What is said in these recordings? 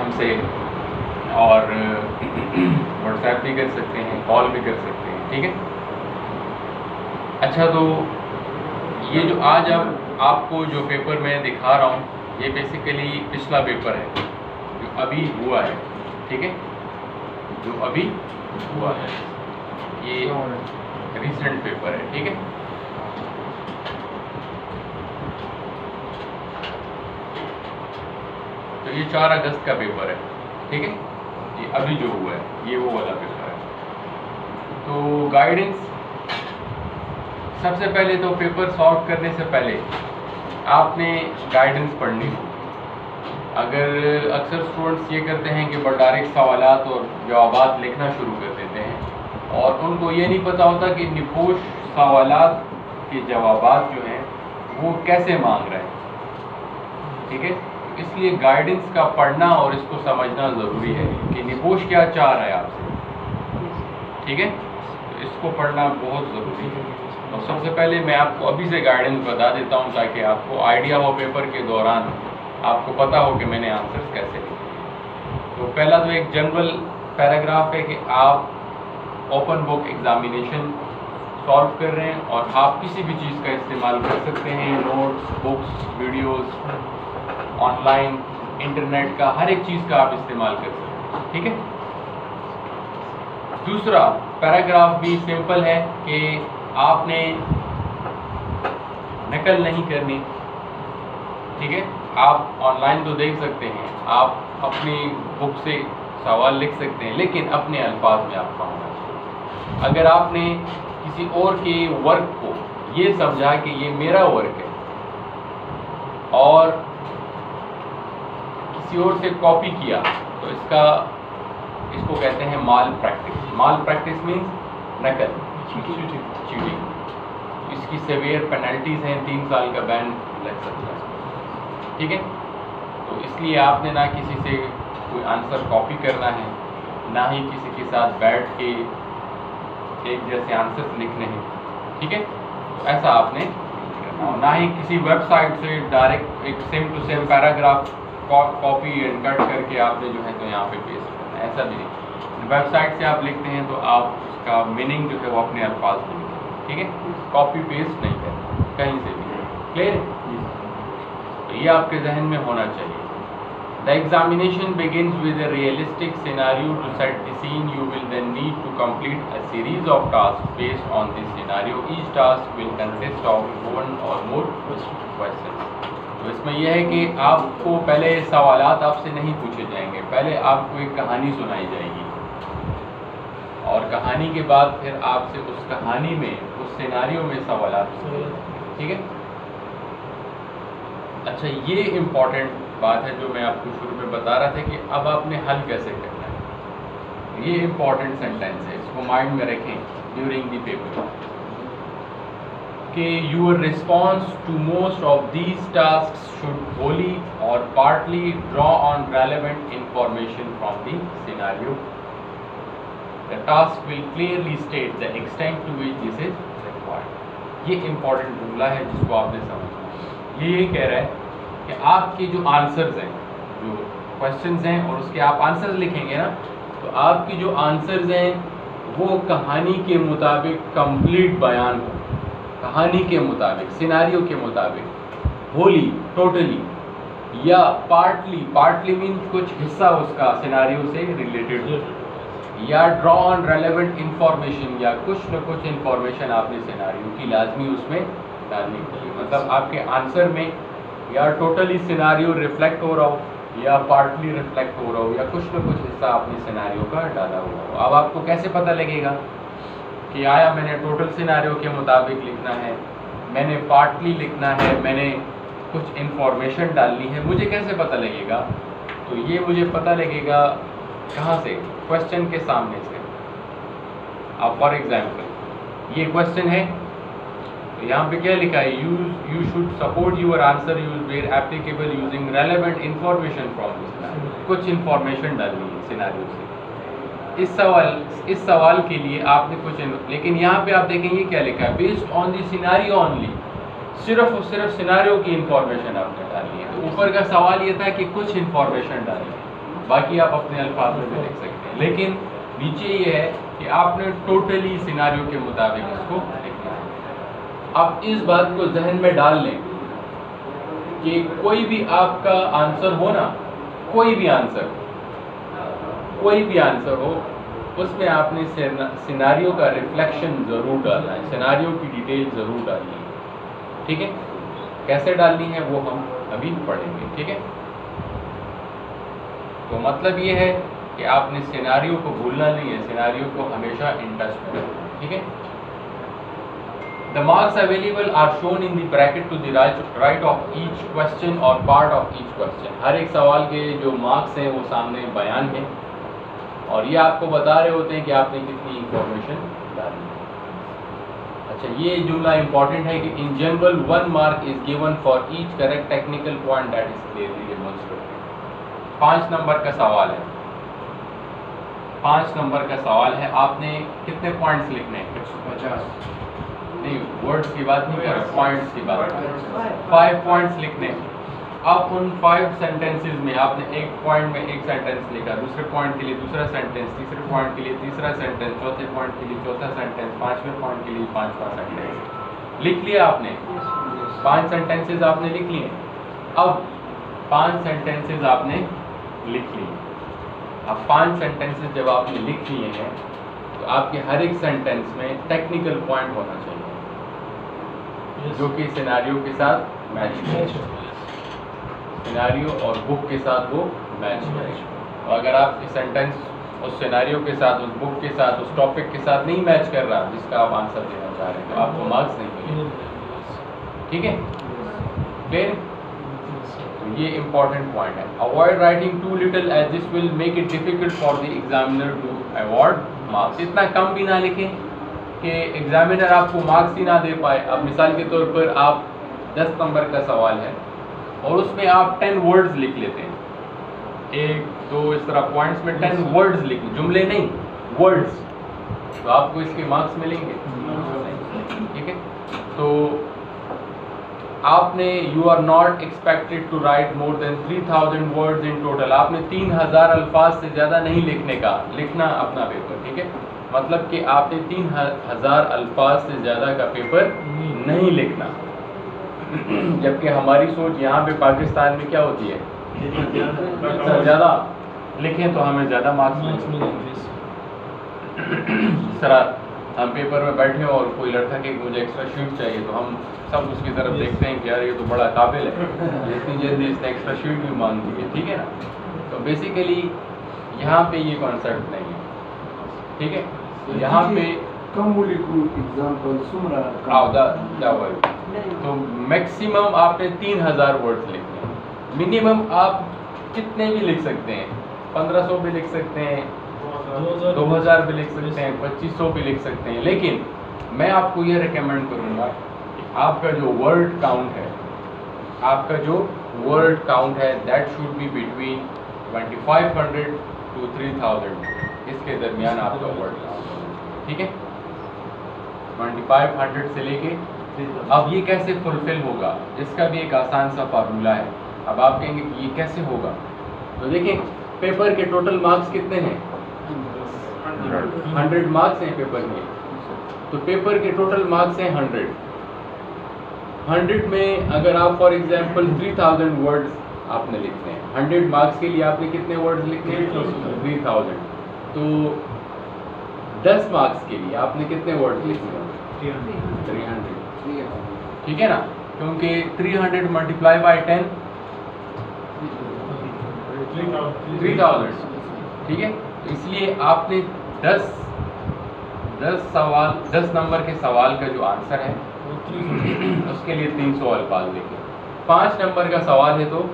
हमसे, और व्हाट्सएप भी कर सकते हैं, कॉल भी कर सकते हैं, ठीक है। अच्छा, तो ये जो आज आपको जो पेपर मैं दिखा रहा हूँ, ये बेसिकली पिछला पेपर है जो अभी हुआ है, ठीक है, जो अभी हुआ है, ये रिसेंट पेपर है, ठीक है। तो ये 4 अगस्त का पेपर है, ठीक है, ये अभी जो हुआ है ये वो वाला पेपर है। तो गाइडेंस, सबसे पहले तो पेपर सॉल्व करने से पहले आपने गाइडेंस पढ़नी हो। अगर अक्सर स्टूडेंट्स ये करते हैं कि डायरेक्ट सवालात और जवाबात लिखना शुरू कर देते हैं, और उनको ये नहीं पता होता कि निपोश सवालात के जवाबात जो हैं वो कैसे मांग रहे हैं, ठीक है। इसलिए गाइडेंस का पढ़ना और इसको समझना ज़रूरी है कि निपोश क्या चाह रहा है आपसे, ठीक है। तो इसको पढ़ना बहुत ज़रूरी है। और सबसे पहले मैं आपको अभी से गाइडेंस बता देता हूँ ताकि आपको आइडिया हो पेपर के दौरान, आपको पता हो कि मैंने आंसर्स कैसे लिखे। तो पहला तो एक जनरल पैराग्राफ है कि आप ओपन बुक एग्जामिनेशन सॉल्व कर रहे हैं और आप किसी भी चीज़ का इस्तेमाल कर सकते हैं, notes, books, videos, online, internet का हर एक चीज़ का आप इस्तेमाल कर सकते हैं, ठीक है। दूसरा पैराग्राफ भी सिंपल है कि आपने नकल नहीं करनी, ठीक है। आप ऑनलाइन तो देख सकते हैं, आप अपनी बुक से सवाल लिख सकते हैं, लेकिन अपने अल्फाज में आपका होना चाहिए। अगर आपने किसी और के वर्क को ये समझा कि ये मेरा वर्क है और किसी और से कॉपी किया, तो इसको कहते हैं माल प्रैक्टिस। माल प्रैक्टिस मीन्स नकल, चीटिंग। इसकी सेवियर पेनल्टीज हैं, 3 साल का बैन लग सकता है, ठीक है। तो इसलिए आपने ना किसी से कोई आंसर कॉपी करना है, ना ही किसी के साथ बैठ के एक जैसे आंसर्स लिखने हैं, ठीक है। तो ऐसा आपने करना, और ना ही किसी वेबसाइट से डायरेक्ट एक same to same paragraph copy and cut करके आपने जो है तो यहाँ पे पेस्ट करना है, ऐसा भी नहीं। वेबसाइट से आप लिखते हैं तो आप उसका मीनिंग जो है वो अपने अल्फाज में लिखें, ठीक है। कॉपी पेस्ट नहीं करना कहीं से भी, क्लियर है। तो ये आपके जहन में होना चाहिए। The examination begins with a realistic scenario to set the scene. You will then need to complete a series of task based on this scenario. Each task will consist of 1 or more question. तो इसमें यह है कि आपको पहले सवालात आपसे नहीं पूछे जाएंगे, पहले आपको एक कहानी सुनाई जाएगी, और कहानी के बाद फिर आपसे उस कहानी में, उस सिनेरियो में सवालात पूछे, ठीक है। अच्छा, ये इम्पॉर्टेंट बात है जो मैं आपको शुरू में बता रहा था कि अब आपने हल कैसे करना है। ये इम्पॉर्टेंट सेंटेंस है, इसको माइंड में रखें ड्यूरिंग द पेपर कि your response to most of these tasks should wholly और partly draw on relevant information from the scenario. The task will clearly state the extent to which this is required. ये important जुमला है जिसको आपने समझना है। ये कह रहा है कि आपके जो आंसर्स हैं, जो क्वेश्चंस हैं, और उसके आप आंसर्स लिखेंगे ना, तो आपकी जो आंसर्स हैं वो कहानी के मुताबिक कंप्लीट बयान हो, कहानी के मुताबिक, सिनेरियो के मुताबिक, होली, टोटली, या पार्टली मीन्स कुछ हिस्सा उसका सिनेरियो से रिलेटेड हो, या ड्रॉ ऑन रेलेवेंट इंफॉर्मेशन, या कुछ न कुछ इंफॉर्मेशन आपने सिनेरियो की लाजमी उसमें डालनी चाहिए। मतलब आपके आंसर में या टोटली सिनेरियो रिफ्लेक्ट हो रहा हो, या पार्टली रिफ्लेक्ट हो रहा हो, या कुछ न कुछ हिस्सा आपने सिनेरियो का डाला हुआ हो। अब आपको कैसे पता लगेगा कि आया मैंने टोटल सिनेरियो के मुताबिक लिखना है, मैंने पार्टली लिखना है, मैंने कुछ इंफॉर्मेशन डालनी है, मुझे कैसे पता लगेगा? तो ये मुझे पता लगेगा कहाँ से? क्वेश्चन के सामने से। अब फॉर एग्जाम्पल ये क्वेश्चन है, तो यहाँ पे क्या लिखा है? You should support your answer use where applicable using relevant information from this scenario. कुछ इंफॉर्मेशन डालनी है सिनेरियो से। इस सवाल के लिए आपने कुछ, लेकिन यहाँ पे आप देखेंगे क्या लिखा है? Based on the scenario only. सिर्फ और सिर्फ सिनेरियो की इंफॉर्मेशन आपने डालनी है। तो ऊपर का सवाल ये था कि कुछ इंफॉर्मेशन डालनी है, बाकी आप अपने अल्फाज में भी लिख सकते हैं, लेकिन नीचे ये है कि आपने टोटली सिनारियो के मुताबिक इसको लिखना है। आप इस बात को जहन में डाल लें कि कोई भी आपका आंसर हो ना, कोई भी आंसर हो, उसमें आपने सिनारियो का रिफ्लेक्शन ज़रूर डालना है, सिनारियो की डिटेल ज़रूर डालनी है, ठीक है। कैसे डालनी है वो हम अभी पढ़ेंगे, ठीक है। तो मतलब ये है कि आपने सिनारियो को भूलना नहीं है, सिनारियो को हमेशा इन टच में रखना है, ठीक है। The marks available are shown in the bracket to the right of each question or part of each question. हर एक सवाल के जो मार्क्स हैं वो सामने बयान है और ये आपको बता रहे होते हैं कि आपने कितनी इंफॉर्मेशन डाली है। अच्छा, ये जुमला इंपॉर्टेंट है कि in general 1 mark is given for each correct technical point that is clearly demonstrated. 5 number का सवाल है, 5 नंबर का सवाल है, आपने कितने पॉइंट्स लिखने हैं? 150 नहीं, वर्ड्स की बात नहीं कर रहा, पॉइंट्स की बात कर रहा। 5 पॉइंट्स लिखने हैं। अब उन 5 सेंटेंसेस में आपने एक पॉइंट में एक सेंटेंस लिखा, दूसरे पॉइंट के लिए दूसरा सेंटेंस, तीसरे पॉइंट के लिए तीसरा सेंटेंस, चौथे पॉइंट के लिए चौथा सेंटेंस, 5वें पॉइंट के लिए 5वां सेंटेंस लिख लिया आपने। 5 सेंटेंसेस आपने लिख लिए। अब 5 सेंटेंसेस आपने लिख लिए। अब 5 सेंटेंसेस जब आपने लिख लिए हैं तो आपके हर एक सेंटेंस में टेक्निकल पॉइंट होना चाहिए जो कि सिनारियो के साथ मैच करेगा, सिनारियो और बुक के साथ वो मैच करेगा। और अगर आपकी सेंटेंस उस सिनारियो के साथ, उस बुक के साथ, उस टॉपिक के साथ नहीं मैच कर रहा जिसका आप आंसर देना चाह रहे हैं तो आपको मार्क्स नहीं मिलेंगे, ठीक है। क्लियर? ये इंपॉर्टेंट पॉइंट है। Avoid writing too little as this will make it difficult for the examiner to award marks. इतना कम भी ना लिखें कि एग्जामिनर आपको मार्क्स ही ना दे पाए। अब मिसाल के तौर पर आप 10 नंबर का सवाल है और उसमें आप 10 वर्ड्स लिख लेते हैं, 1, 2 इस तरह पॉइंट्स में 10 वर्ड्स लिख, जुमले नहीं वर्ड्स, तो आपको इसके मार्क्स मिलेंगे, ठीक है। तो आपने you are not expected to write more than 3000 words in total. आपने 3000 अल्फाज से ज़्यादा नहीं लिखना अपना पेपर, ठीक है। मतलब कि आपने 3000 अल्फाज से ज़्यादा का पेपर नहीं लिखना। जबकि हमारी सोच यहाँ पे पाकिस्तान में क्या होती है, ज़्यादा लिखें तो हमें ज़्यादा मार्क्स मिलेंगे। इस तरह हम पेपर में बैठे और कोई लड़का कि मुझे एक्स्ट्रा शीट चाहिए तो हम सब उसकी तरफ देखते हैं कि यार ये तो बड़ा काबिल है, इतनी जल्दी इसने एक्स्ट्रा शीट भी मांग दी है, ठीक है ना। तो बेसिकली यहाँ पे ये कॉन्सेप्ट नहीं है, ठीक है। तो यहाँ पे तो मैक्सिमम आपने 3000 वर्ड्स लिखने हैं, मिनिमम आप कितने भी लिख सकते हैं, 1500 भी लिख सकते हैं, 2000 भी लिख सकते हैं, 2500 भी लिख सकते हैं। लेकिन मैं आपको ये रिकमेंड करूँगा कि आपका जो वर्ड काउंट है that should be between 2500 to 3000, इसके दरमियान आपका वर्ड काउंट है, ठीक है। 2500 से लेके, अब ये कैसे फुलफिल होगा, इसका भी एक आसान सा फार्मूला है। अब आप कहेंगे कि ये कैसे होगा, तो देखिए पेपर के टोटल मार्क्स कितने हैं, 100 मार्क्स हैं पेपर के, तो पेपर के टोटल मार्क्स हैं 100 में अगर आप फॉर एग्जांपल 3000 वर्ड्स आपने लिखने हैं, 100 मार्क्स के लिए आपने कितने वर्ड्स लिखने हैं, 3000। तो 10 मार्क्स के लिए आपने कितने वर्ड्स लिखने हैं, 300, ठीक है ना, क्योंकि 300 मल्टीप्लाई बाय 10 3000, ठीक है। तो इसलिए आपने 10 नंबर के सवाल का जो आंसर है उसके लिए 300 अल्फाज लिखे। 5 नंबर का सवाल है तो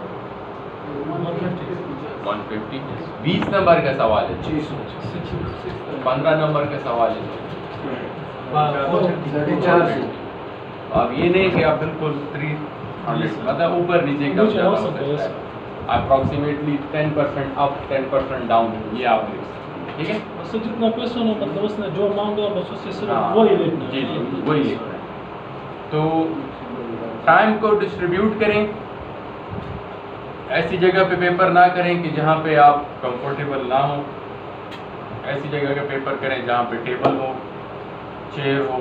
150, 20 नंबर का सवाल है 600, 15 नंबर का सवाल है तो अब ये नहीं कि आप बिल्कुल 300 मतलब ऊपर नीचे कम ज़्यादा हो सकता है, अप्रॉक्सीमेटली 10% अप 10% डाउन, ये आप लिख सकते हैं, ठीक है। उससे जितना क्वेश्चन हो मतलब उसने जो मांगा बस उससे सिर्फ वही लिखना है, जी वही लिखना है। तो टाइम को डिस्ट्रीब्यूट करें, ऐसी जगह पे पेपर ना करें कि जहाँ पे आप कंफर्टेबल ना हो। ऐसी जगह का पेपर करें जहाँ पे टेबल हो, चेयर हो,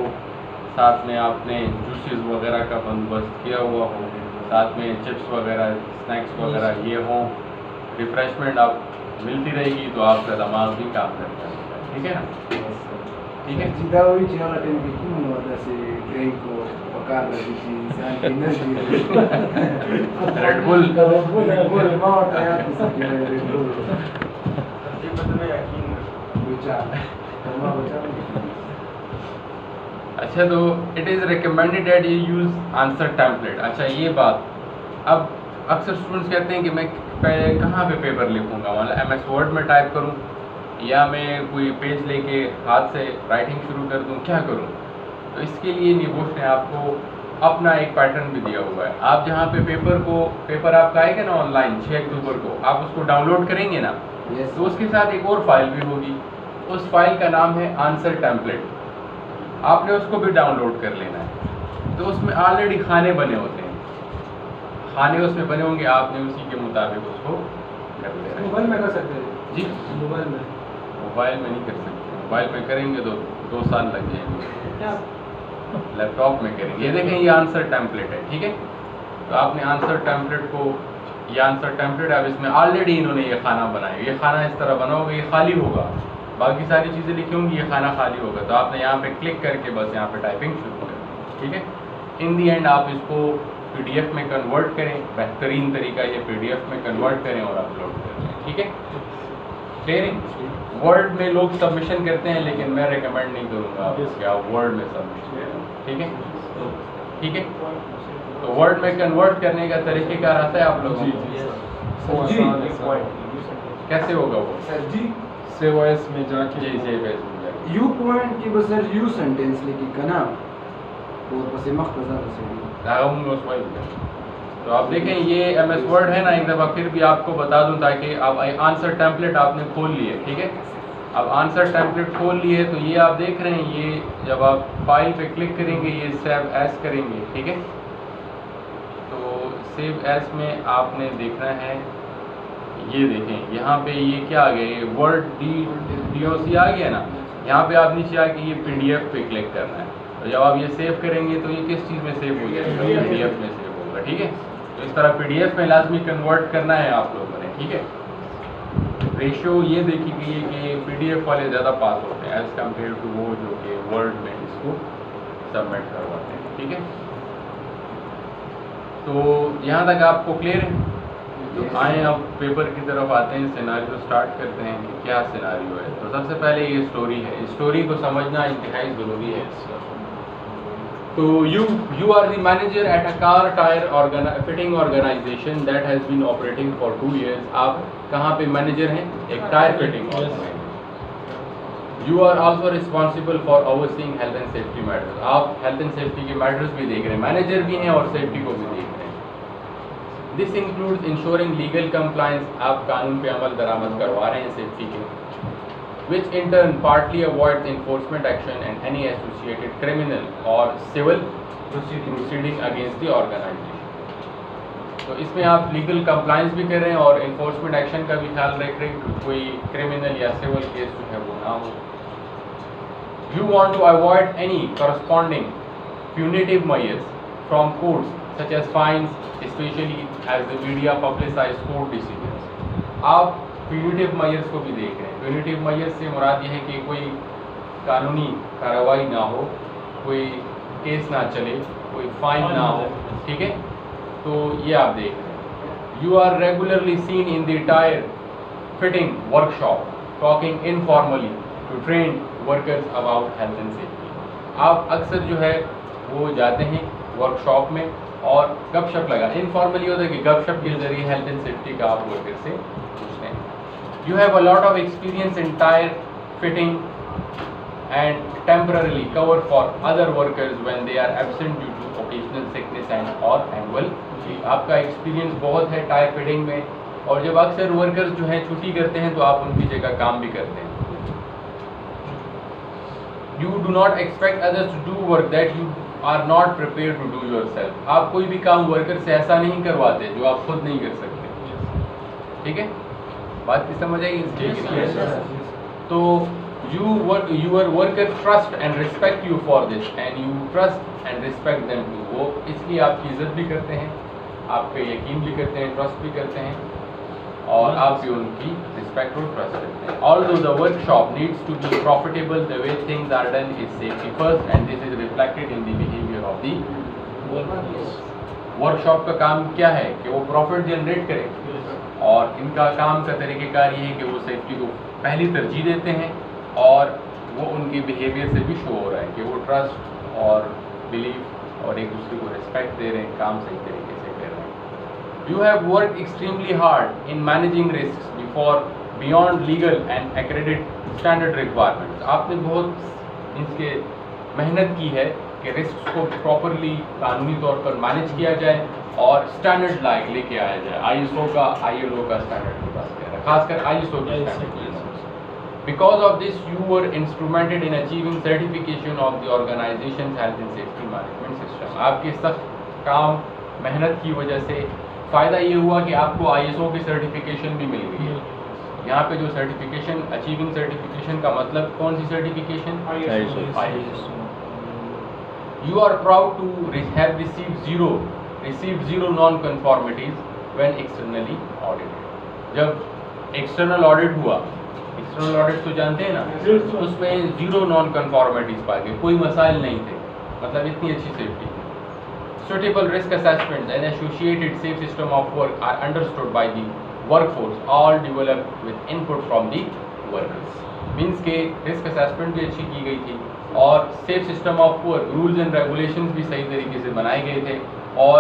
साथ में आपने जूसेस वगैरह का बंदोबस्त किया हुआ हो, साथ में चिप्स वगैरह, स्नैक्स वगैरह ये हों, रिफ्रेशमेंट आप मिलती रहेगी तो आपका दिमाग भी काम करता है। ठीक है ना? ठीक है। Ci davo vicino alla televizione da se Greco o Carla di San Red Bull Red Bull morta ya to se Red Bull ये बदले यकीन बचा तमाम बचा। अच्छा, तो it is recommended that you use answer template. अच्छा, ये बात अब अक्सर स्टूडेंट्स कहते हैं कि मैं कहाँ पे पेपर लिखूँगा, मतलब MS वर्ड में टाइप करूँ या मैं कोई पेज लेके हाथ से राइटिंग शुरू कर दूँ, क्या करूँ? तो इसके लिए निबोश ने आपको अपना एक पैटर्न भी दिया हुआ है। आप जहाँ पे पेपर आपका आएगा ना ऑनलाइन 6 अक्टूबर को, आप उसको डाउनलोड करेंगे ना, तो उसके साथ एक और फाइल भी होगी। उस फाइल का नाम है आंसर टेम्पलेट। आपने उसको भी डाउनलोड कर लेना है। तो उसमें ऑलरेडी खाने बने होते हैं, खाने उसमें बने होंगे, आपने उसी के मुताबिक उसको कर लेना है। मोबाइल में कर सकते हैं जी, मोबाइल में नहीं कर सकते। मोबाइल में करेंगे तो 2 साल लग जाएंगे। लैपटॉप में करेंगे। ये देखें, ये आंसर टेम्पलेट है। ठीक है, तो आपने आंसर टेम्पलेट को, ये आंसर टेम्पलेट है, अब इसमें ऑलरेडी इन्होंने ये खाना बनाया। ये खाना इस तरह बना होगा, ये खाली होगा, बाकी सारी चीज़ें लिखी होंगी, ये खाना खाली होगा। तो आपने यहाँ पे क्लिक करके बस यहाँ पे टाइपिंग शुरू करें। ठीक है, इन दी एंड आप इसको PDF में कन्वर्ट करें। बेहतरीन तरीका ये PDF में कन्वर्ट करें और अपलोड करें। ठीक है, क्लियर है? वर्ड में लोग सबमिशन करते हैं, लेकिन मैं रिकमेंड नहीं करूँगा कि आप वर्ड में सबमिशन करें। ठीक है, ठीक है। तो वर्ड में कन्वर्ट करने का तरीक़ेकार आता है आप लोगों को? कैसे होगा वो? सर जी सेव एस में जाके जी सेव एस में जाके यू पॉइंट की बस सर यू सेंटेंस लिखी कना और बस मख्तसर से तो आप देखें, ये MS वर्ड है ना, एक दफ़ा फिर भी आपको बता दूं ताकि आप आंसर टेम्पलेट आपने खोल लिए। ठीक है, अब आंसर टेम्पलेट खोल लिए तो ये आप देख रहे हैं, ये जब आप फाइल पे क्लिक करेंगे ये सेव एज करेंगे। ठीक है, तो सेव एज में आपने देखना है, ये देखें यहाँ पे ये क्या आ गया, ये वर्ड DOC आ गया ना, यहाँ पे आप नीचे आके ये PDF पे क्लिक करना है। तो जब आप ये सेव करेंगे तो ये किस चीज़ में सेव हो जाएगा? PDF में सेव होगा। ठीक है, तो इस तरह PDF में लाजमी कन्वर्ट करना है आप लोगों ने। ठीक है, रेशियो ये देखी गई है कि PDF वाले ज़्यादा पास होते हैं एज़ कम्पेयर टू वो जो कि वर्ड में इसको सबमिट करवाते हैं। ठीक है, तो यहाँ तक आपको क्लियर है? तो आए अब पेपर की तरफ आते हैं, सिनारियो स्टार्ट करते हैं कि क्या सिनारियो है। तो सबसे पहले ये स्टोरी है, स्टोरी को समझना इंतहाई ज़रूरी है। तो you are the manager at a car tire fitting organization that has been operating for 2 years. आप कहाँ पे मैनेजर हैं? एक tyre fitting organisation. You are also responsible for overseeing health and safety matters. आप हेल्थ एंड सेफ्टी के matters भी देख रहे हैं, मैनेजर भी हैं और सेफ्टी को भी देख रहे हैं। This includes ensuring legal compliance. आप कानून पे अमल दरामद करवा रहे हैं सेफ्टी के, which in turn partly avoids enforcement action and any associated criminal or civil proceeding against the organization. तो इसमें आप लीगल कंप्लाइंस भी कर रहे हैं और इन्फोर्समेंट एक्शन का भी ख्याल रख रहे हैं कि कोई क्रिमिनल या सिविल केस जो है वो ना हो। You want to avoid any corresponding punitive measures from courts such as fines, especially as the media publicize court decisions. आप प्यूनिटिव मेजर्स को भी देख रहे हैं। प्यूनिटिव मेजर्स से मुराद ये है कि कोई कानूनी कार्रवाई ना हो, कोई केस ना चले, कोई फाइन ना हो। ठीक है, तो ये आप देख रहे हैं। You are regularly seen in the tyre fitting workshop talking informally to train workers about health and safety. आप अक्सर जो है वो जाते हैं वर्कशॉप में और गपशप लगा, इनफॉर्मली होता है कि गपशप के जरिए हेल्थ एंड सेफ्टी का आप वर्कर से पूछते हैं। You have a lot of experience in tire fitting and temporarily cover for other workers when they are absent due to occasional sickness and or annual leave. आपका experience बहुत है tyre fitting में, और जब अक्सर वर्कर्स जो हैं छुट्टी करते हैं तो आप उनकी जगह काम भी करते हैं। You do not expect others to do work that you are not prepared to do yourself. आप कोई भी काम वर्कर से ऐसा नहीं करवाते जो आप खुद नहीं कर सकते। ठीक है, बात की समझ आई इसलिए। तो your worker trust and respect you for this and you trust and respect them too, वो इसलिए आपकी इज्जत भी करते हैं, आप पे यकीन भी करते हैं, ट्रस्ट भी करते हैं और आप भी उनकी रिस्पेक्ट और ट्रस्ट करते हैं। Although the workshop needs to be profitable, the way things are done is safety first and this is reflected in the behavior of the workers। Workshop का काम क्या है कि वो प्रॉफिट जनरेट करें और इनका काम का तरीक़ेकार ये है कि वो सेफ्टी को पहली तरजीह देते हैं और वो उनके बिहेवियर से भी शो हो रहा है कि वो ट्रस्ट और बिलीफ और एक दूसरे को रिस्पेक्ट दे रहे हैं, काम सही तरीके से कर रहे हैं। You have work extremely hard in managing risk beyond legal and accredit standard requirements. आपने बहुत इसके मेहनत की है कि रिस्क को प्रॉपरली कानूनी तौर पर मैनेज किया जाए और स्टैंडर्ड लाइक लेके आया जाए। ISO का ILO का स्टैंडर्ड के पास गया, खासकर ISO का standard. Because of this, you were instrumented in achieving certification of the organization's health and safety management system। आपके सख्त काम मेहनत की वजह से फ़ायदा ये हुआ कि आपको ISO की सर्टिफिकेशन भी मिल गई है। यहाँ पे जो सर्टिफिकेशन, अचीविंग सर्टिफिकेशन का मतलब कौन सी certification? ISO। You are proud to have received zero non-conformities when externally audited। जब एक्सटर्नल ऑडिट हुआ, एक्सटर्नल ऑडिट तो जानते हैं ना, उसमें जीरो नॉन कन्फॉर्मिटीज पाए गए, कोई मसाइल नहीं थे, मतलब इतनी अच्छी सेफ्टी थी। Suitable risk assessments and associated safe system of work are understood by the workforce, all developed with input from the workers। Means के रिस्क असेसमेंट भी अच्छी की गई थी और safe system of work, rules and regulations भी सही तरीके से बनाए गए थे और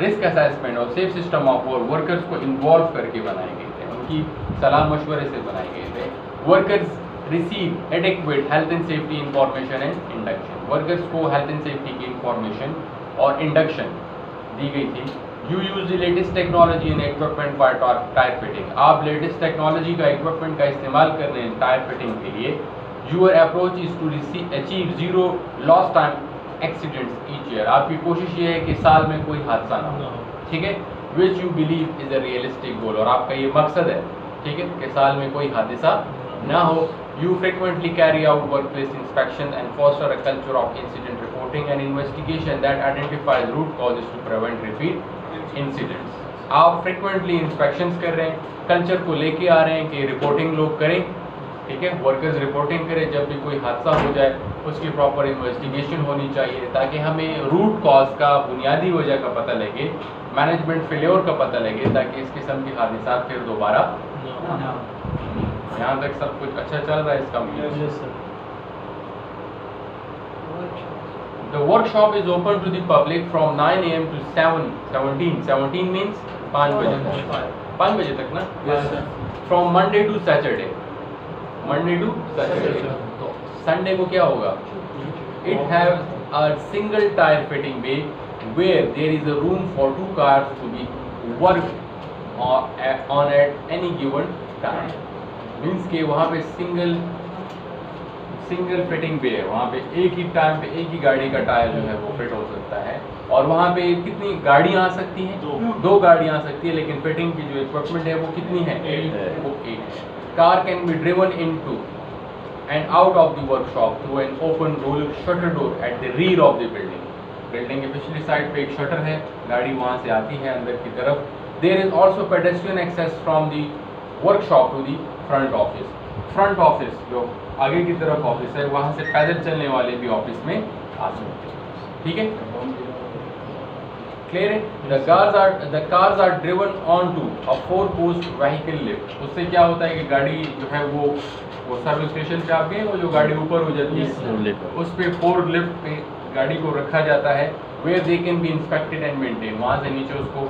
रिस्क असेसमेंट और safe system of work workers को इन्वॉल्व करके बनाए गए थे, उनकी सलाह मशवरे से बनाए गए थे। Workers receive adequate health and safety information and induction. Workers को हेल्थ एंड सेफ्टी की इंफॉर्मेशन और इंडक्शन दी गई थी। You use the latest technology in equipment for tyre fitting. आप लेटेस्ट टेक्नोलॉजी का इक्विपमेंट का इस्तेमाल कर रहे हैं टायर फिटिंग के लिए। Your approach is to achieve zero lost time accidents each year. आपकी कोशिश ये है कि साल में कोई हादसा ना हो, ठीक है, which you believe is a realistic गोल, और आपका ये मकसद है, ठीक है, कि साल में कोई हादसा ना हो। You frequently carry out workplace inspections and foster a culture of incident reporting and investigation that identifies root causes to prevent repeat incidents। आप frequently inspections कर रहे हैं, कल्चर को लेके आ रहे हैं कि रिपोर्टिंग लोग करें, ठीक है, वर्कर्स रिपोर्टिंग करें, जब भी कोई हादसा हो जाए उसकी प्रॉपर इन्वेस्टिगेशन होनी चाहिए ताकि हमें रूट कॉज का, बुनियादी वजह का पता लगे, मैनेजमेंट फेल्योर का पता लगे, ताकि इस किस्म की हादसा फिर दोबारा ना। यहाँ तक सब कुछ अच्छा चल रहा है इसका? The workshop is open to the public from 9 AM to 17 means 5 बजे तक, 5 बजे तक ना? From Monday to Saturday, Monday to Saturday। तो Sunday को क्या होगा? It has a single tire fitting bay where there is a room for 2 cars to be worked on at any given time। Means के वहाँ पे single fitting पे है, वहाँ पे एक ही टाइम पे एक ही गाड़ी का टायर जो है वो फिट हो सकता है। और वहाँ पे कितनी गाड़ियाँ आ सकती हैं? 2 गाड़ियाँ आ सकती है, लेकिन फिटिंग की जो इक्विपमेंट है वो कितनी है? वो 1 है। Car can be driven into and out of the workshop through an open roller shutter door at the rear of the building. Building के पिछली साइड पे एक शटर है, गाड़ी वहाँ से आती है अंदर की तरफ। There is also pedestrian access from the workshop to the front office. Front office जो आगे की तरफ ऑफिस है, वहाँ से पैदल चलने वाले भी ऑफिस में आ सकते हैं, ठीक है, क्लियर है? The cars are driven on to a 4 post vehicle lift. उससे क्या होता है कि गाड़ी जो है वो सर्विस स्टेशन पे आप गए, वो जो गाड़ी ऊपर हो जाती है उस पे 4 लिफ्ट पे गाड़ी को रखा जाता है। Where they can be inspected and maintain. वहाँ से नीचे उसको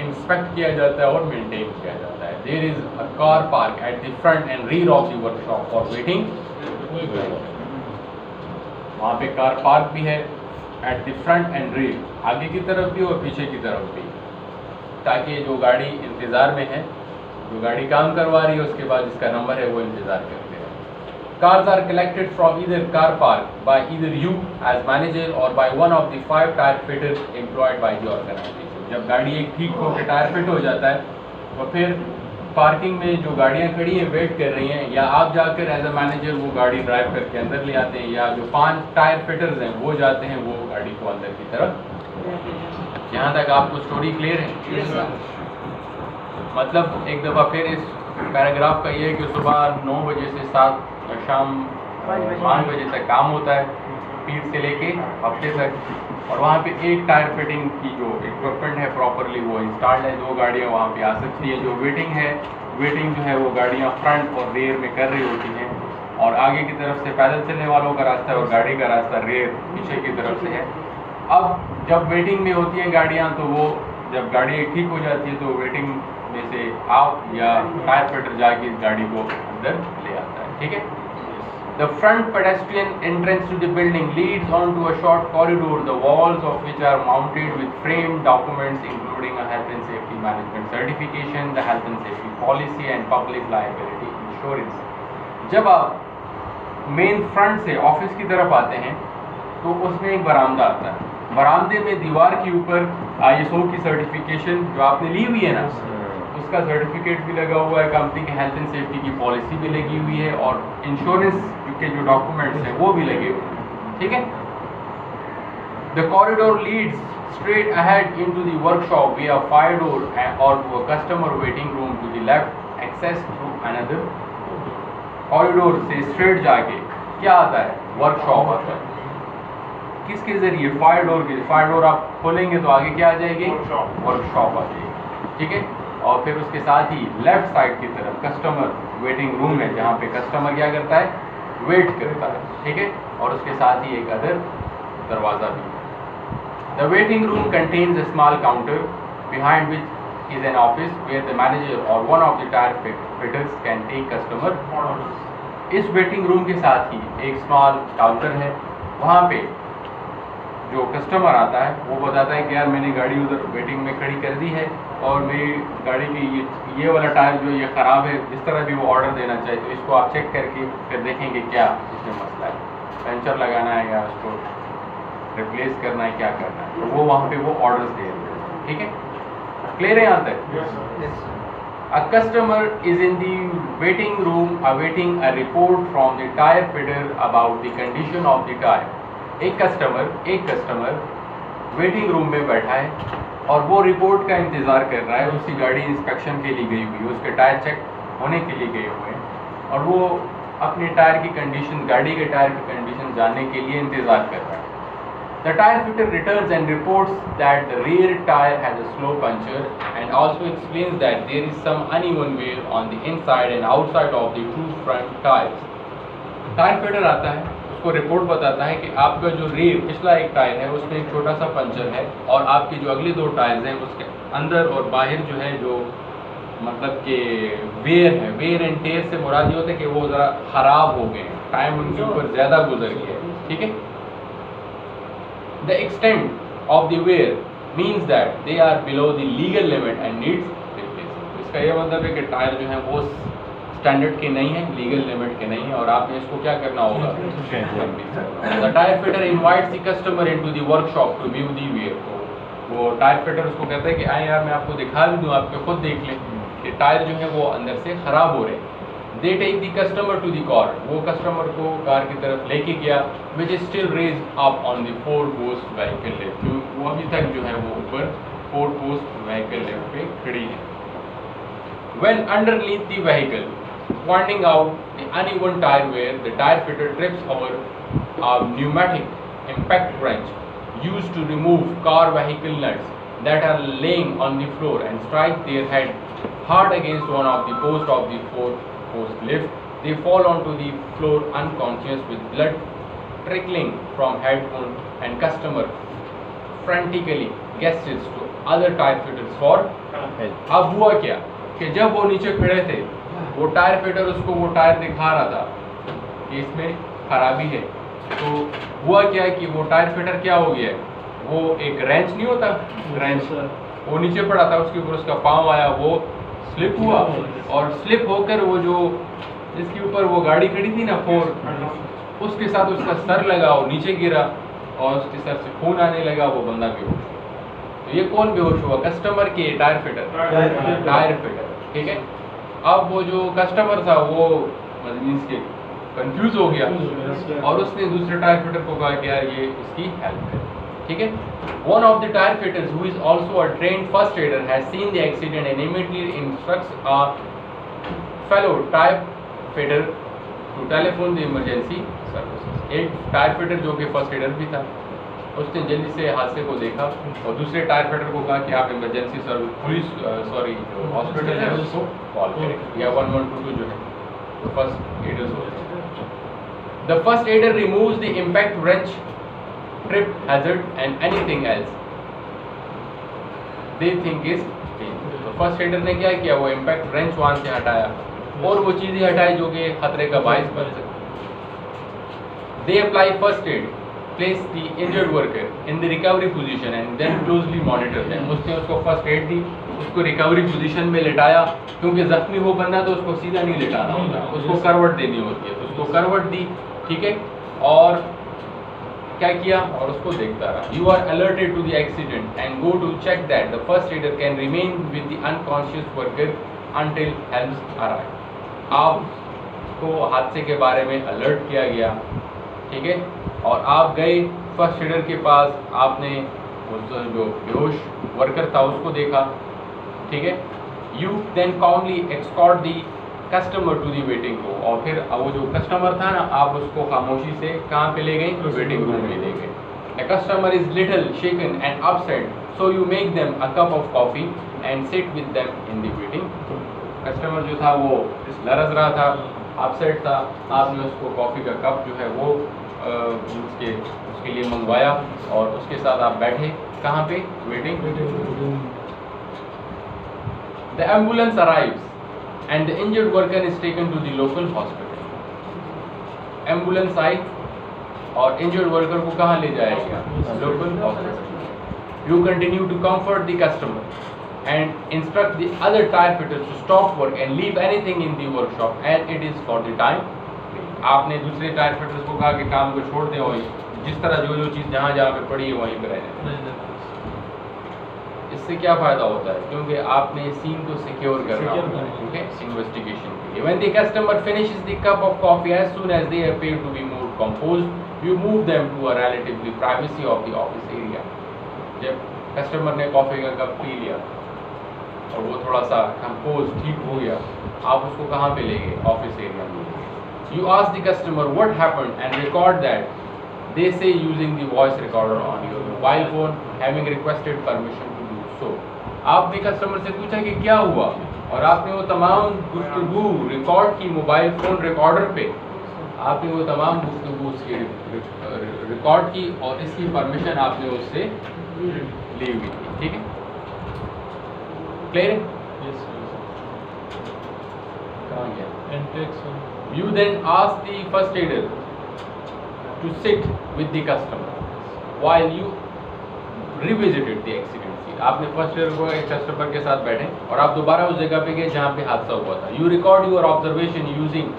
इंस्पेक्ट किया जाता है और मेंटेन किया जाता है। There is a car park at the front and rear of the workshop for waiting. वहाँ पे कार पार्क भी है at the front and rear, आगे की तरफ भी और पीछे की तरफ भी, ताकि जो गाड़ी इंतज़ार में है, जो गाड़ी काम करवा रही है, उसके बाद जिसका नंबर है वो इंतज़ार करते हैं। Cars are collected from either car park by either you as manager or by one of the 5 tire fitters employed by the organization। जब गाड़ी एक ठीक होकर टायर फिट हो जाता है तो फिर पार्किंग में जो गाड़ियाँ खड़ी हैं वेट कर रही हैं, या आप जाकर एज अ मैनेजर वो गाड़ी ड्राइव करके अंदर ले आते हैं, या जो 5 टायर फिटर्स हैं वो जाते हैं वो गाड़ी को अंदर की तरफ। यहाँ तक आपको स्टोरी क्लियर है? मतलब एक दफ़ा फिर इस पैराग्राफ का ये है कि सुबह 9 बजे से शाम 5 बजे तक काम होता है, पीर से लेके हफ्ते तक, और वहाँ पे एक टायर फिटिंग की जो इक्विपमेंट है प्रॉपरली वो इंस्टॉल्ड है। 2 गाड़ियाँ वहाँ पे आ सकती है। जो वेटिंग जो है वो गाड़ियाँ फ्रंट और रेयर में कर रही होती हैं, और आगे की तरफ से पैदल चलने वालों का रास्ता है और गाड़ी का रास्ता रेयर पीछे की तरफ से है। अब जब वेटिंग में होती हैं गाड़ियाँ, तो वो जब गाड़ी ठीक हो जाती है तो वेटिंग में से आप या टायर फिटर जाके इस गाड़ी को अंदर ले आता है। ठीक है। The front pedestrian entrance to the building leads onto a short corridor, the walls of which are mounted with framed documents including a health and safety management certification, the health and safety policy and public liability insurance. जब आप main front से office की तरफ आते हैं तो उसमें एक बरामदा आता है। बरामदे में दीवार के ऊपर ISO की सर्टिफिकेशन जो आपने ली हुई है ना, उसका सर्टिफिकेट भी लगा हुआ है, कंपनी की हेल्थ एंड सेफ्टी की पॉलिसी भी लगी हुई है, और इंश्योरेंस के जो डॉक्यूमेंट्स हैं वो भी लगे हुए हैं। ठीक है। The corridor leads straight ahead into the workshop via fire door और to a customer waiting room to the left, access through another. Corridor से स्ट्रेट जाके क्या आता है? वर्कशॉप आता है। किसके जरिए? फायर डोर के। फायर डोर आप खोलेंगे तो आगे क्या आ जाएगी? वर्कशॉप आ जाएगी। ठीक है। और फिर उसके साथ ही लेफ्ट साइड की तरफ कस्टमर वेटिंग रूम है, जहाँ पे कस्टमर क्या करता है? वेट करता है। ठीक है। और उसके साथ ही एक अदर दरवाज़ा भी है। The waiting room contains a small counter behind which is an office where the manager और one of the tyre fitters can take customer. इस वेटिंग रूम के साथ ही एक स्मॉल काउंटर है, वहाँ पे जो कस्टमर आता है वो बताता है कि यार मैंने गाड़ी उधर वेटिंग में खड़ी कर दी है और मेरी गाड़ी की ये वाला टायर जो ये ख़राब है, जिस तरह भी वो ऑर्डर देना चाहे तो इसको आप चेक करके फिर देखेंगे क्या इसमें मसला है, पंचर लगाना है या उसको रिप्लेस करना है, क्या करना है, तो वो वहाँ पे वो ऑर्डर्स दे देते हैं। ठीक है। क्लियर है यहाँ तक? A customer is in the waiting room awaiting a report from the tire fitter about the condition of the tire. एक कस्टमर वेटिंग रूम में बैठा है और वो रिपोर्ट का इंतज़ार कर रहा है। उसकी गाड़ी इंस्पेक्शन के लिए गई हुई है, उसके टायर चेक होने के लिए गए हुए हैं, और वो अपने टायर की कंडीशन, गाड़ी के टायर की कंडीशन जानने के लिए इंतज़ार कर रहा है। The tire fitter returns and reports that the rear tire has a slow puncture and also explains that there is some uneven wear on the inside and outside of the two front tires. Tyre fitter आता है, उसको report बताता है कि आपका जो rare पिछला एक टायर है उसमें एक छोटा सा पंचर है, और आपके जो अगले 2 टायर्स हैं उसके अंदर और बाहर जो है जो मतलब कि वेयर है, वेयर एंड टेयर से मुराद ये होता है कि वो ज़रा ख़राब हो गए हैं, टाइम उनके ऊपर ज़्यादा गुजर गया है। ठीक है। The extent of the wear means that they are below the legal limit and needs replacement. इसका ये मतलब है कि टायर जो है वो स्टैंडर्ड के नहीं है, लीगल लिमिट के नहीं है, और आपने इसको क्या करना होगा? The tire fitter invites the customer into the workshop to view the wear. वो टायर फिटर उसको कहता है कि आए यार मैं आपको दिखा भी दूँ, आपके खुद देख लें कि टायर जो है वो अंदर से ख़राब हो रहे हैं। They take the customer to the car. वो कस्टमर को कार की तरफ लेके गया, which is still raised up on the 4-post vehicle lift. वो अभी तक जो है वो ऊपर 4-post vehicle lift पे खड़ी है। When underneath the vehicle, pointing out the uneven tire wear, the tire fitter trips over a pneumatic impact wrench used to remove car vehicle nuts that are laying on the floor and strike their head hard against one of the posts of the 4-post lift. They fall onto the floor unconscious with blood trickling from head wound and customer frantically gestures to other tire fitters for help. अब हुआ क्या कि जब वो नीचे खड़े थे वो टायर फिटर उसको वो टायर दिखा रहा था कि इसमें खराबी है, तो हुआ क्या कि वो टायर फिटर क्या हो गया, वो एक रेंच नहीं होता, रेंच वो नीचे पड़ा था, उसके ऊपर उसका पाँव आया, वो स्लिप हुआ, और स्लिप होकर वो जो जिसके ऊपर वो गाड़ी खड़ी थी ना 4, उसके साथ उसका सर लगा, वो नीचे गिरा और उसके सर से खून आने लगा, वो बंदा बेहोश हुआ। तो ये कौन बेहोश हुआ? कस्टमर के टायर फिटर, टायर फिटर। ठीक है। अब वो जो कस्टमर था वो मीन्स के कंफ्यूज हो गया और उसने दूसरे टायर फिटर को कहा कि यार ये इसकी हेल्प करे, ठीक है। One of the tyre fitters who is also a trained first aider has seen the accident and immediately instructs a fellow tyre fitter to telephone the emergency services. एक टायर फिटर जो कि first adder भी था, उसने जल्दी से हादसे को देखा और दूसरे टायर फिटर को कहा कि आप इमरजेंसी सर्विस पुलिस जो हॉस्पिटल है उसको कॉल करें या 1122 जो है तो फर्स्ट एडर्स होते हैं। The first adder removes the impact wrench, trip hazard and anything else they think is dangerous। तो फर्स्ट एडर ने क्या किया, वो इम्पैक्ट wrench वहां से हटाया और वो चीजें हटाई जो कि खतरे का बायस बन सकती। They apply first aid, place the injured worker in the recovery position and then closely monitor them। उसने उसको फर्स्ट एड दी, उसको रिकवरी पोजीशन में लेटाया, क्योंकि जख्मी हो बंदा तो उसको सीधा नहीं लेटाना होता, उसको करवट देनी होती है, तो उसको करवट दी, ठीक है। और क्या किया, और उसको देखता रहा। You are alerted to the accident and go to check that the first aider can remain with the unconscious worker until help arrive. आपको हादसे के बारे में अलर्ट किया गया, ठीक है, और आप गए फर्स्ट एडर के पास, आपने उस जो बेहोश वर्कर था उसको देखा, ठीक है। You then calmly escort the customer to the waiting room, और फिर वो जो कस्टमर था ना, आप उसको खामोशी से कहाँ पे ले गए, तो वेटिंग रूम में ले गए। The customer is little shaken and upset, so you make them a cup of coffee and sit with them in the waiting. Customer जो था वो लरज रहा था, अपसेट था, आपने उसको कॉफ़ी का कप जो है वो उसके लिए मंगवाया और उसके साथ आप बैठे कहाँ पे, waiting. The ambulance arrives and the injured worker is taken to the local hospital. Ambulance आई और इंजर्ड वर्कर को कहाँ ले जाएगा, local hospital. You continue to comfort the customer and instruct the other tire fitters to stop work and leave anything in the workshop as it is for the time। आपने दूसरे tyre fitters को कहा कि काम को छोड़ दें और जिस तरह जो चीज़ जहाँ जहाँ पे पड़ी है वहीं पे रहने। इससे क्या फ़ायदा होता है, क्योंकि आपने सीन को सिक्योर करना होता है, ठीक है, इन्वेस्टिगेशन के लिए। When the customer finishes the cup of coffee, as soon as they appear to be more composed, you move them to a relatively privacy of the office area। जब customer ने coffee का cup P लिया और वो थोड़ा सा compose ठीक हो गया, आप उसको कहाँ पे ले गए, ऑफिस एरिया में। You ask the customer what happened and record that, they say using the voice recorder on your mobile phone having requested permission to do so. आपने कस्टमर से पूछा कि क्या हुआ और आपने वो तमाम गुफ्तगू रिकॉर्ड की मोबाइल फोन रिकॉर्डर पे, आपने वो तमाम गुफ्तगू उसकी रिकॉर्ड की और इसकी परमिशन आपने उससे ली हुई थी, ठीक है। Clear? Yes, कहाँ गया? and takes on. You then ask the first aider to sit with the customer while you revisited the accident scene। आपने फर्स्ट एडर को एक कस्टमर के साथ बैठे और आप दोबारा उस जगह पे गए जहाँ पे हादसा हुआ था। You record your observation using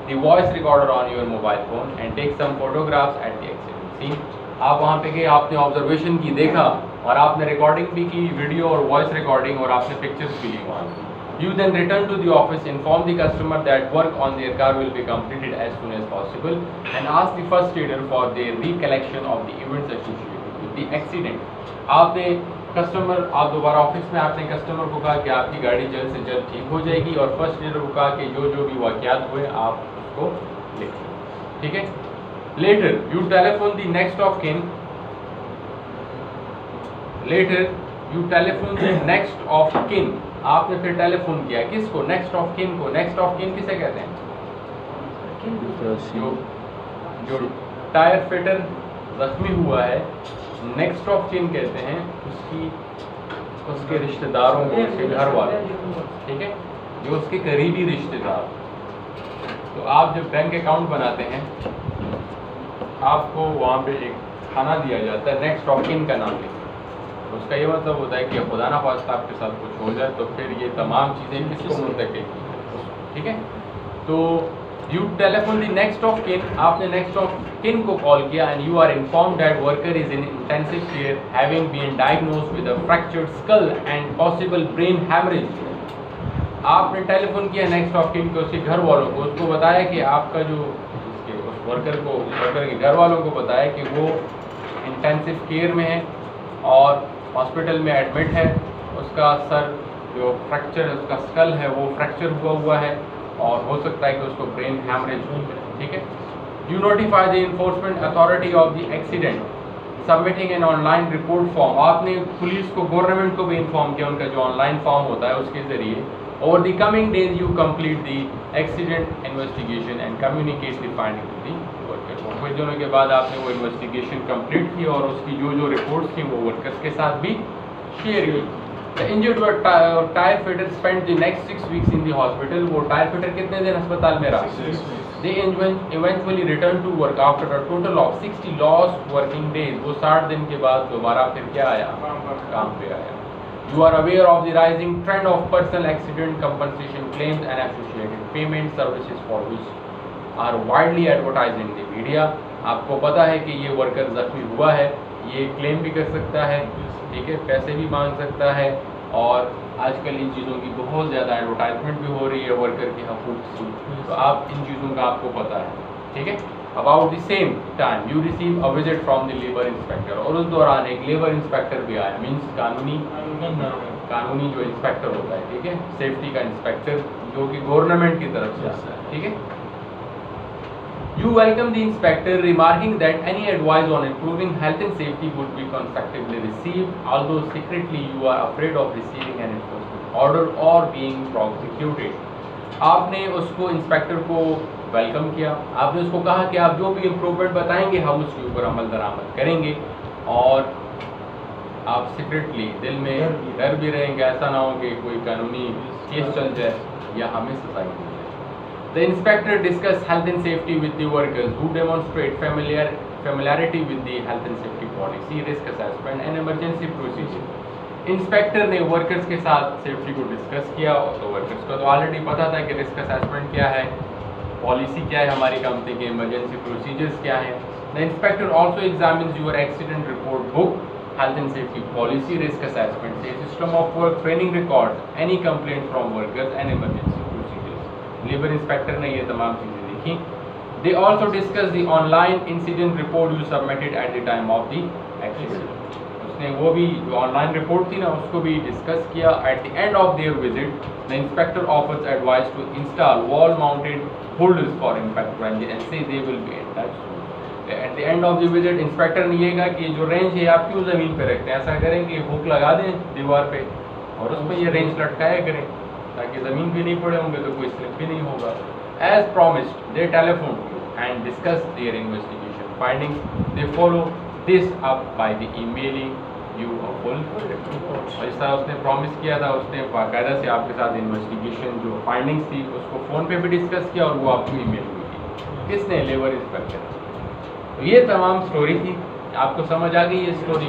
the voice recorder on your mobile phone and take some photographs at the accident scene। आप वहाँ पे गए, आपने ऑब्जर्वेशन की, देखा और आपने रिकॉर्डिंग भी की, वीडियो और वॉइस रिकॉर्डिंग, और आपने पिक्चर्स भी ली वहाँ। You then return to the office, inform the customer that work on their car will be completed as soon as possible and ask the first aider for their recollection of the events associated with the accident। आपने customer, आप दोबारा office में आपने customer को कहा कि आपकी गाड़ी जल्द से जल्द ठीक हो जाएगी और फर्स्ट एडर को कहा कि जो भी वाक़यात हुए आप उसको लिखें, ठीक है। Later, you telephone the next of kin। Later, you telephone the next of kin। आपने फिर टेलीफोन किया किसको, नेक्स्ट ऑफ किन को। नेक्स्ट ऑफ किन किसे कहते हैं, जो टायर फिटर जख्मी हुआ है, नेक्स्ट ऑफ किन कहते हैं उसके रिश्तेदारों को, उसके घर वाले, ठीक है, जो उसके करीबी रिश्तेदार। तो आप जब बैंक अकाउंट बनाते हैं आपको वहाँ पे एक खाना दिया जाता है नेक्स्ट ऑफ किन का नाम लिखा। उसका ये मतलब होता है कि खुदा ना खास्ता आपके साथ कुछ हो जाए तो फिर ये तमाम चीज़ें किसको मुंतकिल की हैं, ठीक है। तो you telephone the next of kin, आपने नेक्स्ट ऑफ किन को कॉल किया and you are inform that worker is in intensive care having been diagnosed with a fractured skull and possible brain haemorrhage. आपने telephone किया next of kin को, उसके घर वालों को, उसको बताया कि आपका जो उस वर्कर के घर वालों को बताया कि वो इंटेंसिव केयर में है और हॉस्पिटल में एडमिट है, उसका सर जो फ्रैक्चर है, उसका स्कल है वो फ्रैक्चर हुआ है और हो सकता है कि उसको ब्रेन हैमरेज हो जाए, ठीक है। You notify the enforcement authority of the accident submitting an online report form. आपने पुलिस को, गवर्नमेंट को भी इन्फॉर्म किया, उनका जो ऑनलाइन फॉर्म होता है उसके ज़रिए। Over the coming days you complete the accident investigation and communicate the finding to the worker. कुछ दिनों के बाद आपने वो इन्वेस्टिगेशन कंप्लीट की और उसकी जो रिपोर्ट्स थी वो वर्कर्स के साथ भी शेयर की। The injured tire fitter spent the next 6 weeks in the hospital. वो टायर फिटर कितने दिन अस्पताल में रहा? They eventually returned to work after a total of 60 lost working days. वो 60 दिन के बाद दोबारा फिर क्या आया? काम पे आया। You are aware of the rising trend of personal accident compensation claims and associated payment services for which are widely advertised in the media. आपको पता है कि ये वर्कर जख्मी हुआ है, ये क्लेम भी कर सकता है, ठीक है, पैसे भी मांग सकता है और आजकल इन चीज़ों की बहुत ज़्यादा एडवर्टाइजमेंट भी हो रही है वर्कर के हकूक़ की, तो आप इन चीज़ों का आपको पता है, ठीक है। About the same time you receive a visit from the labour inspector, और उस दौरान एक लेबर इंस्पेक्टर भी आया, मीन्स कानूनी जो इंस्पेक्टर होता है, ठीक है, सेफ्टी का इंस्पेक्टर जो कि गवर्नमेंट की तरफ से आता है, ठीक है। You welcome the inspector, remarking that any advice on improving health and safety would be constructively received, although secretly you are afraid of receiving an enforcement order or being prosecuted. आपने उसको inspector को welcome किया, आपने उसको कहा कि आप जो भी इम्प्रूवमेंट बताएंगे हम उसके ऊपर अमल दरामद करेंगे और आप सीक्रेटली दिल में डर भी रहेंगे, ऐसा ना हो कि कोई कानूनी केस चल जाए या हमें सजा दी जाए। The inspector discussed health and safety with the workers who demonstrate familiarity with the health and safety policy, risk assessment and emergency procedure. Inspector ने वर्कर्स के साथ सेफ्टी को डिस्कस किया, तो वर्कर्स को तो ऑलरेडी पता था कि रिस्क असेसमेंट क्या है, पॉलिसी क्या है हमारी कंपनी के, इमरजेंसी प्रोसीजर्स क्या है। The inspector also examines your accident report book, health and safety policy, risk assessment, system of work, training records, any complaint from workers and emergency procedures. Labour inspector ने ये तमाम चीज़ें देखी। They also discussed the online incident report you submitted at the time of the accident. उसने वो भी जो online report थी ना उसको भी डिस्कस किया। At the end of their visit, the inspector offers advice to install wall-mounted holders for impact range and say they will be in touch. At the end of the visit inspector ने ये कहा कि जो range है आप क्यों ज़मीन पे रखते हैं, ऐसा करें कि हुक लगा दें दीवार पे और उसमें ये रेंज लटकाया करें ताकि ज़मीन भी नहीं पड़े होंगे तो कोई स्लिप भी नहीं होगा। As promised they telephone and discuss their investigation findings, they follow this up by the emailing you a full report. और इस तरह उसने प्रॉमिस किया था, उसने बाकायदा से आपके साथ इन्वेस्टिगेशन जो फाइंडिंग्स थी उसको फ़ोन पे भी डिस्कस किया और वो आपको ईमेल हुई थी। किसने? Labour inspector. तो ये तमाम स्टोरी थी, आपको समझ आ गई ये स्टोरी?